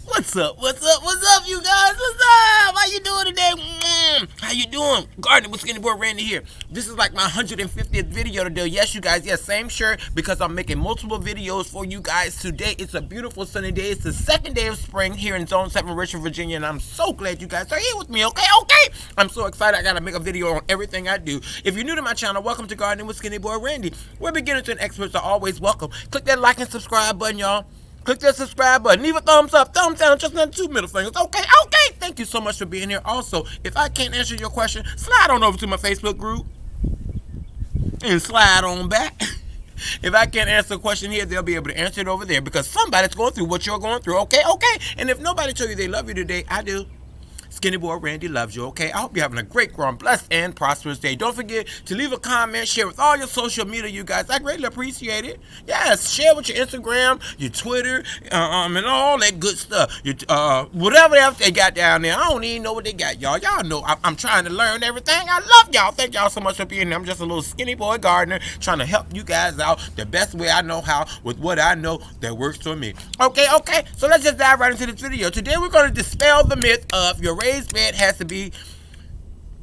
What's up? What's up? What's up, you guys? What's up? How you doing today? How you doing? Gardening with SkinnyBoyRandy here. This is like my 150th video today. Yes, you guys. Yes, same shirt because I'm making multiple videos for you guys today. It's a beautiful sunny day. It's the second day of spring here in Zone 7, Richmond, Virginia, and I'm so glad you guys are here with me. Okay. I'm so excited. I gotta make a video on everything I do. If you're new to my channel, welcome to Gardening with SkinnyBoyRandy. Where beginners and experts are always welcome. Click that like and subscribe button, y'all. Click that subscribe button. Leave a thumbs up, thumbs down, just not 2 middle fingers. Okay. Thank you so much for being here. Also, if I can't answer your question, slide on over to my Facebook group and slide on back. If I can't answer a question here, they'll be able to answer it over there because somebody's going through what you're going through. Okay. And if nobody told you they love you today, I do. SkinnyBoyRandy loves you, okay? I hope you're having a great, growing, blessed, and prosperous day. Don't forget to leave a comment, share with all your social media, you guys. I greatly appreciate it. Yes, share with your Instagram, your Twitter, and all that good stuff. Your, whatever else they got down there. I don't even know what they got, y'all. Y'all know I'm trying to learn everything. I love y'all. Thank y'all so much for being here. I'm just a little skinny boy gardener trying to help you guys out the best way I know how with what I know that works for me. Okay. So let's just dive right into this video. Today we're going to dispel the myth of your raised bed has to be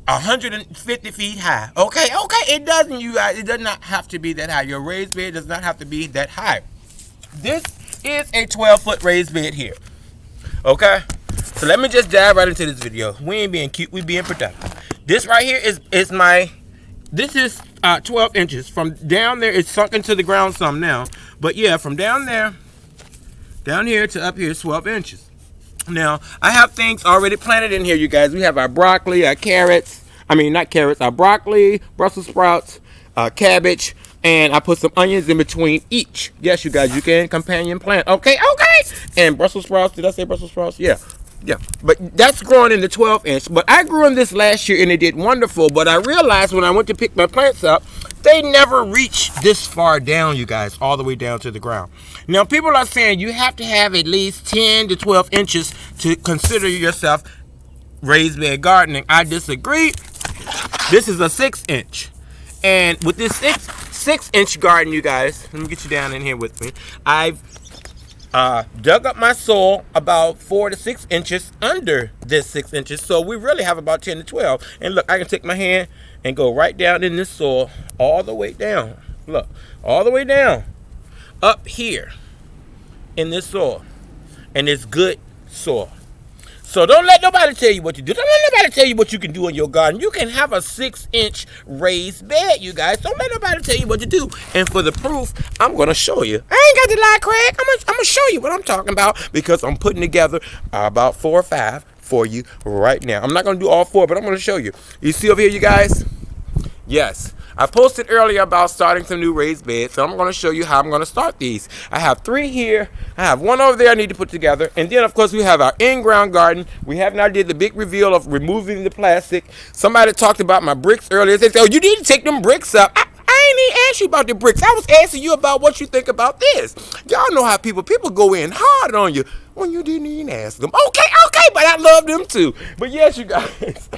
150 feet high. Okay. It doesn't, you guys. It does not have to be that high. Your raised bed does not have to be that high. This is a 12-foot raised bed here. Okay. So let me just dive right into this video. We ain't being cute. We being productive. This right here is my. This is 12 inches from down there. It's sunk into the ground some now, but yeah, from down there, down here to up here is 12 inches. Now, I have things already planted in here, you guys. We have our broccoli, our carrots. Our broccoli, Brussels sprouts, cabbage, and I put some onions in between each. Yes, you guys, you can companion plant. Okay. And Brussels sprouts. Did I say Brussels sprouts? Yeah. But that's growing in the 12-inch. But I grew in this last year, and it did wonderful. But I realized when I went to pick my plants up, they never reach this far down, you guys, all the way down to the ground. Now, people are saying you have to have at least 10 to 12 inches to consider yourself raised bed gardening. I disagree. This is a 6-inch. And with this 6-inch garden, you guys, let me get you down in here with me. I've dug up my soil about 4 to 6 inches under this 6 inches. So we really have about 10 to 12. And look, I can take my hand and go right down in this soil all the way down. Look, all the way down up here in this soil. And it's good soil. So don't let nobody tell you what to do. Don't let nobody tell you what you can do in your garden. You can have a 6-inch raised bed, you guys. Don't let nobody tell you what to do. And for the proof, I'm going to show you. I ain't got to lie, Craig. I'm going to show you what I'm talking about because I'm putting together about 4 or 5 for you right now. I'm not going to do all 4, but I'm going to show you. You see over here, you guys? Yes. I posted earlier about starting some new raised beds, so I'm going to show you how I'm going to start these. I have 3 here. I have 1 over there I need to put together. And then, of course, we have our in-ground garden. We have now did the big reveal of removing the plastic. Somebody talked about my bricks earlier. They said, oh, you need to take them bricks up. I ain't even asked you about the bricks. I was asking you about what you think about this. Y'all know how people go in hard on you when you didn't even ask them. Okay, but I love them too. But yes, you guys.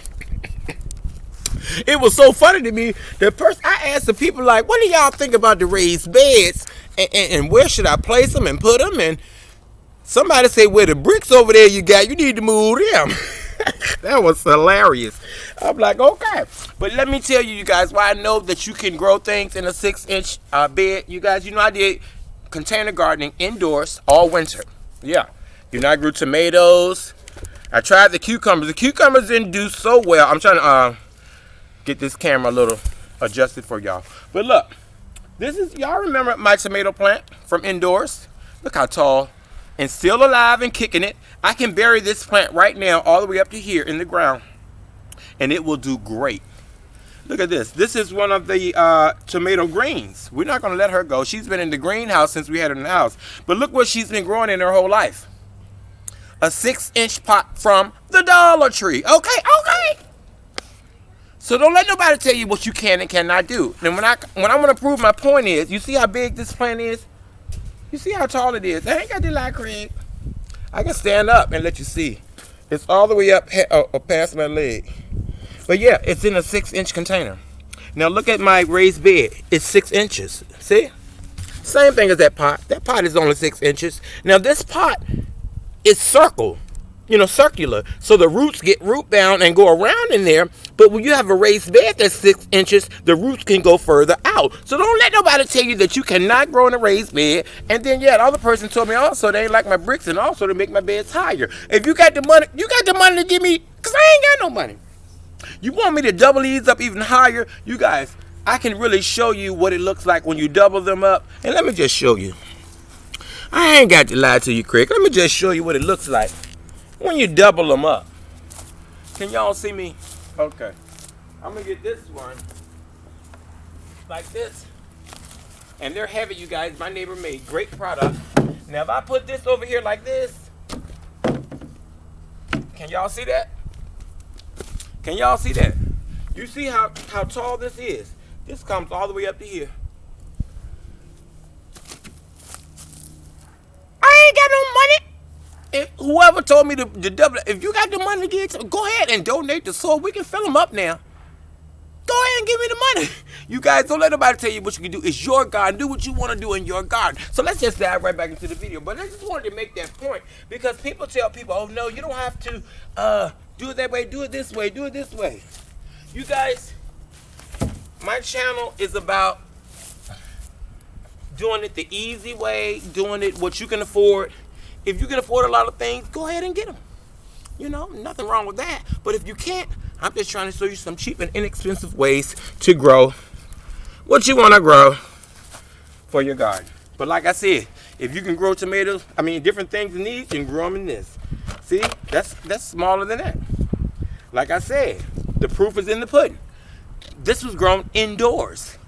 It was so funny to me. I asked the people, like, what do y'all think about the raised beds? And where should I place them and put them? And somebody said, well, the bricks over there you got, you need to move them. That was hilarious. I'm like, okay. But let me tell you guys, why I know that you can grow things in a 6-inch bed. You guys, I did container gardening indoors all winter. Yeah. I grew tomatoes. I tried the cucumbers. The cucumbers didn't do so well. I'm trying to get this camera a little adjusted for y'all. But look, this is, y'all remember my tomato plant from indoors? Look how tall and still alive and kicking it. I can bury this plant right now all the way up to here in the ground and it will do great. Look at this. This is one of the tomato greens. We're not going to let her go. She's been in the greenhouse since we had her in the house. But look what she's been growing in her whole life. A 6-inch pot from the Dollar Tree. Okay. So don't let nobody tell you what you can and cannot do. And when I'm going to prove my point is, you see how big this plant is? You see how tall it is? I ain't got to lie, Craig. I can stand up and let you see. It's all the way up past my leg. But yeah, it's in a 6-inch container. Now look at my raised bed. It's 6 inches. See? Same thing as that pot. That pot is only 6 inches. Now this pot it's circle, circular. So the roots get root bound and go around in there. But when you have a raised bed that's 6 inches, the roots can go further out. So don't let nobody tell you that you cannot grow in a raised bed. And then, the other person told me also they ain't like my bricks and also to make my beds higher. If you got the money, to give me, because I ain't got no money. You want me to double these up even higher? You guys, I can really show you what it looks like when you double them up. And let me just show you. I ain't got to lie to you, Craig. Let me just show you what it looks like when you double them up. Can y'all see me? Okay. I'm going to get this one like this. And they're heavy, you guys. My neighbor made great product. Now, if I put this over here like this, can y'all see that? Can y'all see that? You see how tall this is? This comes all the way up to here. I ain't got no money. If whoever told me to double it, if you got the money to get it, go ahead and donate the soil. We can fill them up now. Go ahead and give me the money. You guys, don't let nobody tell you what you can do. It's your garden. Do what you want to do in your garden. So let's just dive right back into the video. But I just wanted to make that point because people tell people, oh no, you don't have to do it that way. Do it this way. Do it this way. You guys, my channel is about doing it the easy way, doing it what you can afford. If you can afford a lot of things, go ahead and get them. Nothing wrong with that. But if you can't, I'm just trying to show you some cheap and inexpensive ways to grow what you want to grow for your garden. But like I said, if you can grow tomatoes, different things in these, you can grow them in this. See, that's smaller than that. Like I said, the proof is in the pudding. This was grown indoors.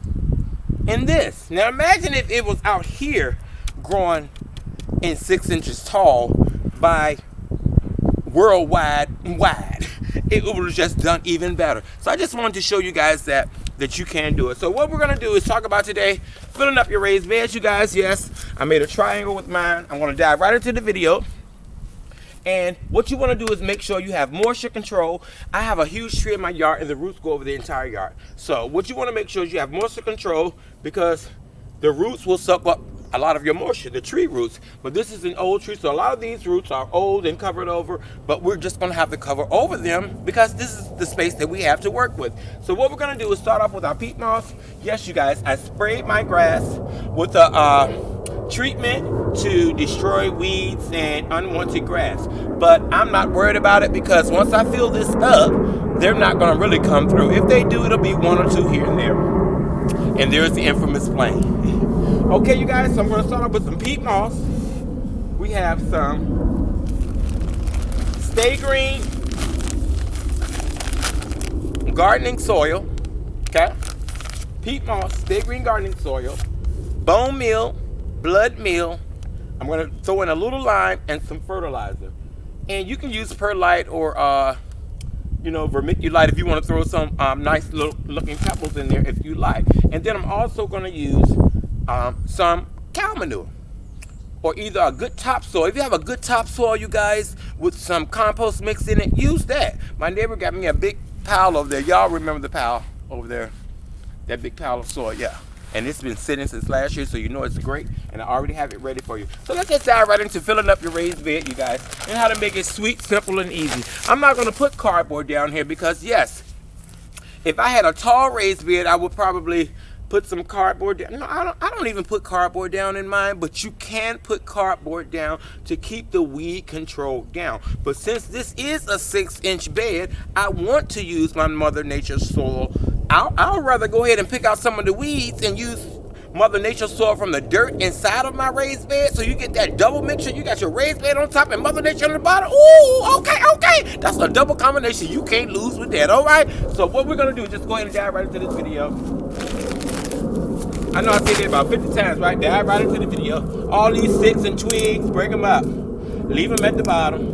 In this. Now imagine if it was out here growing in 6 inches tall by worldwide wide. It would have just done even better. So I just wanted to show you guys that you can do it. So what we're going to do is talk about today filling up your raised beds, you guys. Yes, I made a triangle with mine. I'm going to dive right into the video. And what you want to do is make sure you have moisture control. I have a huge tree in my yard and the roots go over the entire yard. So what you want to make sure is you have moisture control because the roots will suck up a lot of your moisture, the tree roots. But this is an old tree, so a lot of these roots are old and covered over, but we're just going to have to cover over them because this is the space that we have to work with. So what we're going to do is start off with our peat moss. Yes, you guys, I sprayed my grass with a treatment to destroy weeds and unwanted grass. But I'm not worried about it because once I fill this up, they're not going to really come through. If they do, it'll be one or two here and there. And there's the infamous plane. Okay, you guys, so I'm going to start off with some peat moss. We have some Stay Green gardening soil. Okay? Peat moss, Stay Green gardening soil, bone meal, blood meal. I'm going to throw in a little lime and some fertilizer. And you can use perlite or vermiculite if you want to throw some nice little looking pebbles in there if you like. And then I'm also going to use some cow manure or either a good topsoil. If you have a good topsoil, you guys, with some compost mix in it, use that. My neighbor got me a big pile over there. Y'all remember the pile over there? That big pile of soil, yeah. And it's been sitting since last year, so you know it's great. And I already have it ready for you. So let's just dive right into filling up your raised bed, you guys, and how to make it sweet, simple, and easy. I'm not going to put cardboard down here because, yes, if I had a tall raised bed, I would probably put some cardboard down. No, I don't even put cardboard down in mine, but you can put cardboard down to keep the weed control down. But since this is a 6-inch bed, I want to use my Mother Nature soil. I'll rather go ahead and pick out some of the weeds and use Mother Nature soil from the dirt inside of my raised bed, so you get that double mixture. You got your raised bed on top and Mother Nature on the bottom. Ooh, okay. That's a double combination. You can't lose with that, all right? So what we're going to do is just go ahead and dive right into this video. I know I said that about 50 times, right? Dive right into the video. All these sticks and twigs, break them up. Leave them at the bottom.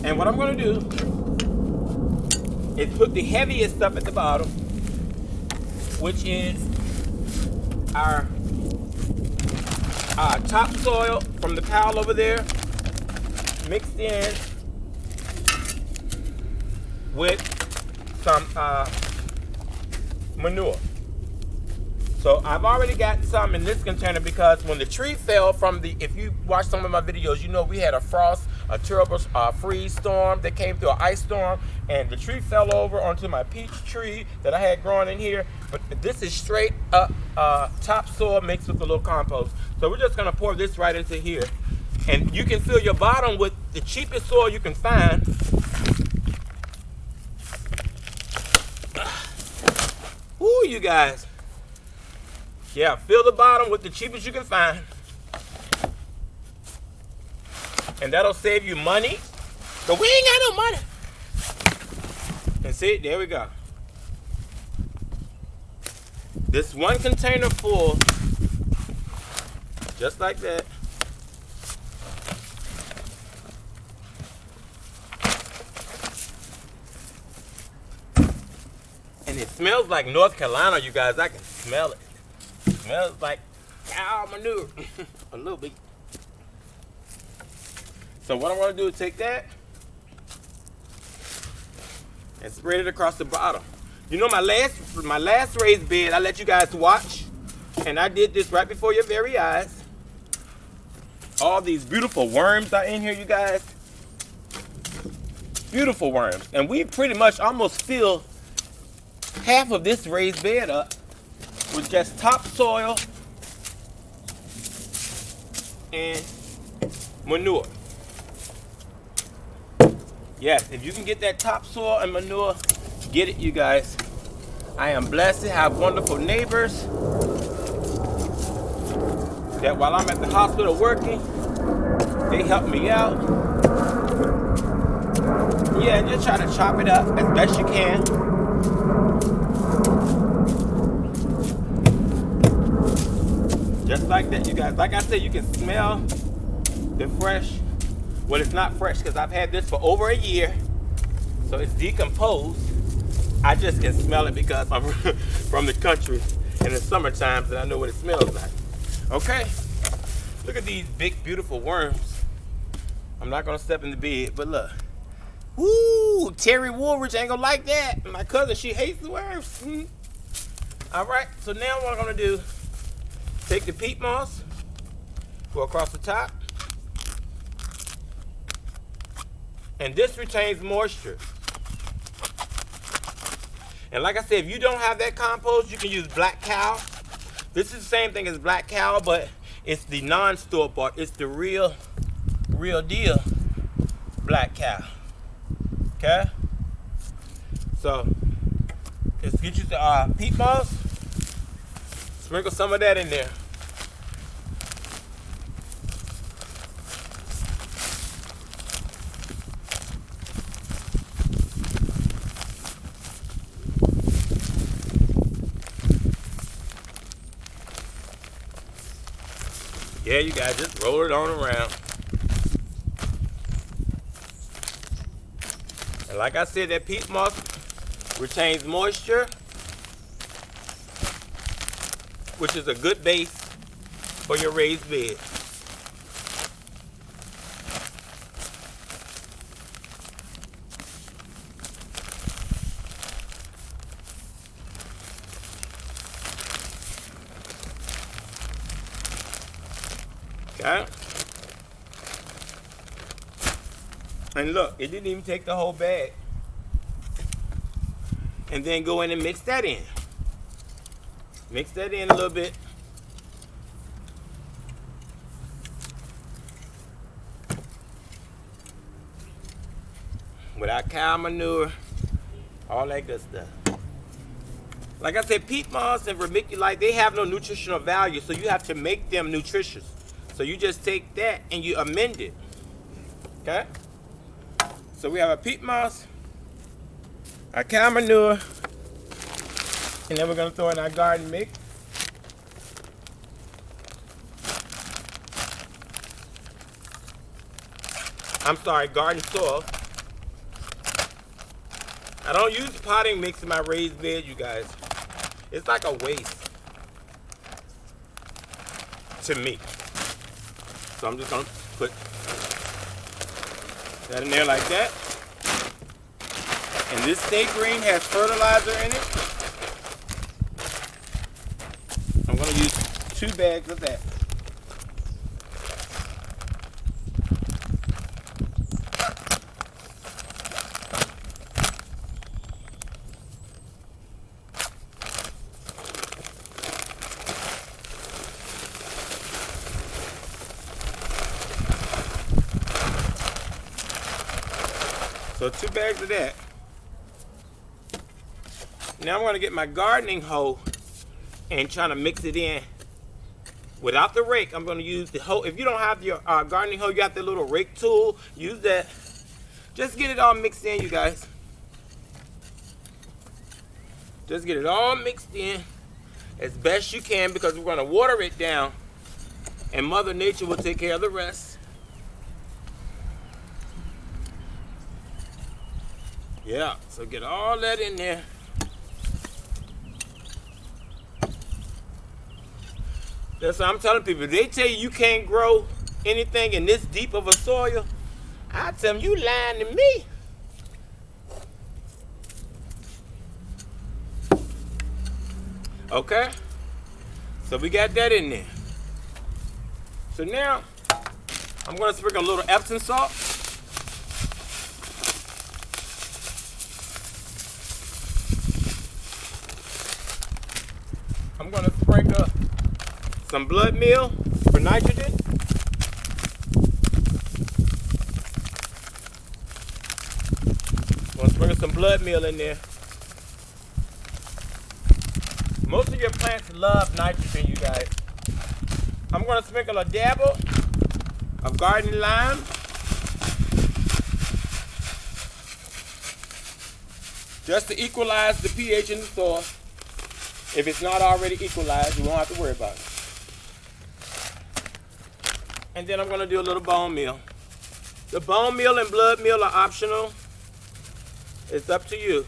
And what I'm going to do is put the heaviest stuff at the bottom, which is our topsoil from the pile over there, mixed in with some manure. So I've already got some in this container because when the tree fell from the, if you watch some of my videos, you know we had a frost, a terrible freeze storm that came through an ice storm, and the tree fell over onto my peach tree that I had growing in here. But this is straight up topsoil mixed with a little compost. So we're just gonna pour this right into here. And you can fill your bottom with the cheapest soil you can find. Ooh, you guys. Yeah, fill the bottom with the cheapest you can find. And that'll save you money. But we ain't got no money. And see, there we go. This one container full, just like that. And it smells like North Carolina, you guys. I can smell it. It smells like cow manure. A little bit. So what I want to do is take that and spread it across the bottom. You know my last raised bed, I let you guys watch. And I did this right before your very eyes. All these beautiful worms are in here, you guys. Beautiful worms. And we pretty much almost filled half of this raised bed up with just topsoil and manure. Yes, if you can get that topsoil and manure, get it, you guys. I am blessed to have wonderful neighbors that while I'm at the hospital working, they help me out. Yeah, just try to chop it up as best you can. Just like that, you guys. Like I said, you can smell the fresh. Well, it's not fresh because I've had this for over a year, so it's decomposed. I just can smell it because I'm from the country and in summer times, and I know what it smells like. Okay, look at these big, beautiful worms. I'm not gonna step in the bed, but look. Woo! Terry Woolridge ain't gonna like that. My cousin, she hates the worms. All right, so now what I'm gonna do, take the peat moss, go across the top, and this retains moisture. And like I said, if you don't have that compost, you can use black cow. This is the same thing as black cow, but it's the non-store bought. It's the real deal black cow. Okay? So, let's get you the peat moss. Sprinkle some of that in there. Yeah, you guys just roll it on around. And like I said, that peat moss retains moisture, which is a good base for your raised bed. Okay. And look, it didn't even take the whole bag. And then go in and mix that in. Mix that in a little bit. Without cow manure, all that good stuff. Like I said, peat moss and vermiculite, they have no nutritional value, so you have to make them nutritious. So you just take that and you amend it. Okay? So we have a peat moss, our cow manure, and then we're going to throw in our garden mix. I'm sorry, garden soil. I don't use potting mix in my raised bed, you guys. It's like a waste to me. So I'm just going to put that in there like that. And this snake green has fertilizer in it. 2 bags of that. So 2 bags of that. Now I'm going to get my gardening hoe and trying to mix it in. Without the rake, I'm going to use the hoe. If you don't have your gardening hoe, you got the little rake tool, use that. Just get it all mixed in, you guys. Just get it all mixed in as best you can, because we're going to water it down and Mother Nature will take care of the rest. Yeah, so get all that in there. That's what I'm telling people. If they tell you you can't grow anything in this deep of a soil, I tell them, you lying to me. Okay? So we got that in there. So now, I'm going to sprinkle a little Epsom salt. I'm going to sprinkle some blood meal for nitrogen. I'm going to sprinkle some blood meal in there. Most of your plants love nitrogen, you guys. I'm going to sprinkle a dabble of garden lime. Just to equalize the pH in the soil. If it's not already equalized, you won't have to worry about it. And then I'm going to do a little bone meal. The bone meal and blood meal are optional. It's up to you.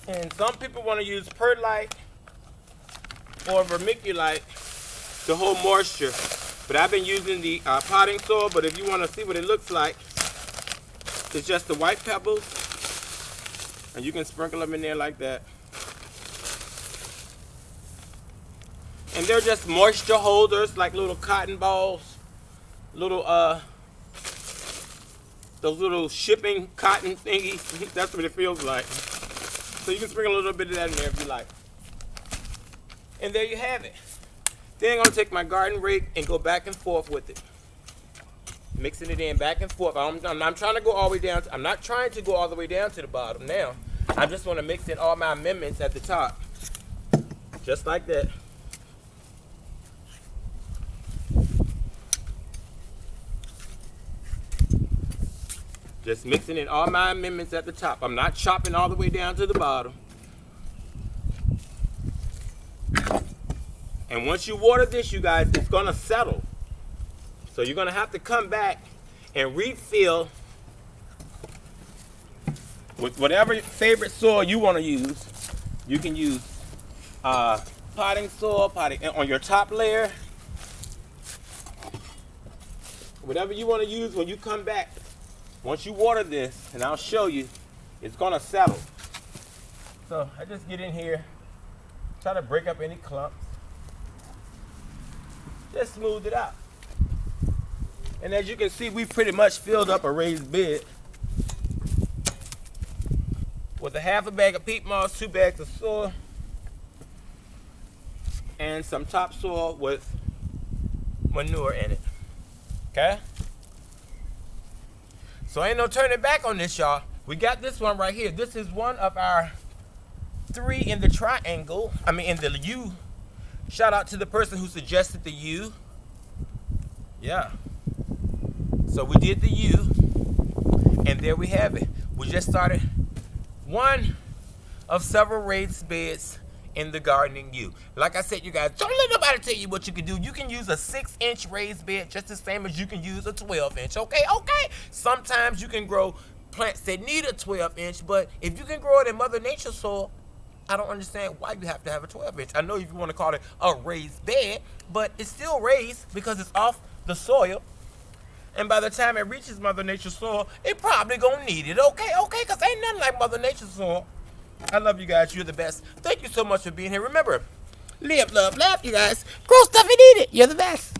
And some people want to use perlite or vermiculite to hold moisture. But I've been using the potting soil, but if you want to see what it looks like, it's just the white pebbles. And you can sprinkle them in there like that. And they're just moisture holders, like little cotton balls. Little, those little shipping cotton thingies. That's what it feels like. So you can sprinkle a little bit of that in there if you like. And there you have it. Then I'm going to take my garden rake and go back and forth with it. Mixing it in back and forth. I'm trying to go all the way down. I'm not trying to go all the way down to the bottom now. I just want to mix in all my amendments at the top. Just like that. Just mixing in all my amendments at the top. I'm not chopping all the way down to the bottom. And once you water this, you guys, it's going to settle. So you're going to have to come back and refill with whatever favorite soil you want to use. You can use potting soil, on your top layer. Whatever you want to use when you come back. Once you water this, and I'll show you, it's going to settle. So I just get in here, try to break up any clumps. Just smooth it out. And as you can see, we pretty much filled up a raised bed with a half a bag of peat moss, 2 bags of soil, and some topsoil with manure in it. Okay? So ain't no turning back on this, y'all. We got this one right here. This is one of our 3 in the triangle. In the U. Shout out to the person who suggested the U. Yeah. So we did the U. And there we have it. We just started one of several raised beds in the gardening U. Like I said, you guys, don't let nobody tell you what you can do. You can use a 6-inch raised bed just the same as you can use a 12-inch. Okay? Sometimes you can grow plants that need a 12-inch, but if you can grow it in Mother Nature soil, I don't understand why you have to have a 12-inch. I know if you want to call it a raised bed, but it's still raised because it's off the soil. And by the time it reaches Mother Nature's soil, it probably gonna need it. Okay, because ain't nothing like Mother Nature's soil. I love you guys. You're the best. Thank you so much for being here. Remember, live, love, laugh, you guys. Grow stuff and eat it. You're the best.